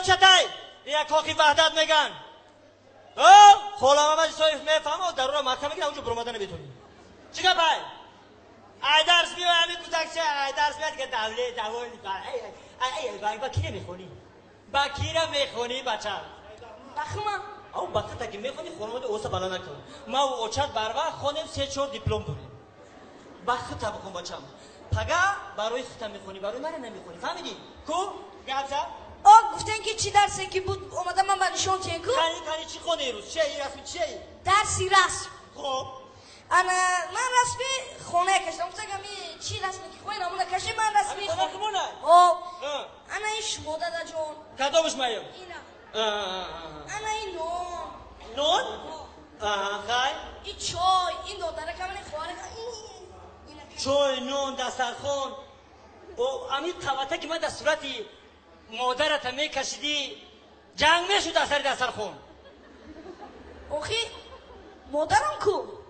چتای یا کاخی وحدت میگن خالم من سویف میفهمه در رو محکمه که اونجا برآمدن نمیتونی چیکار پای ای درس میو همین گذشته ای درس میاد که دولت با کی میخونی با کی را میخونی بچه بخما او بخته که میخونی خانواده اوسا بالا نکن ما و اوچت بروا خونیم 3-4 دیپلم داریم بخته بکن بچم پگا برای خودت میخونی برای من نمیخونی فهمیدی کو گابزا گفتن که چی درسی که بود اومدم من برشون تین کو کانی چی خونی روز چی رسمی چی درسی رسم خب من رسمی خونه کشتم گفتم که چی رسمی که خونه نمونه کشی من رسمی خونه خونه انا این شما دادا جون کدومش مایم اینا انا این نون خای این چای این دادره که من خواره چای نون دسترخوان امی توته که من در صورتی مادرت میکشیدی جنگ میشد از سر دسترخوان اوخی مادرم کو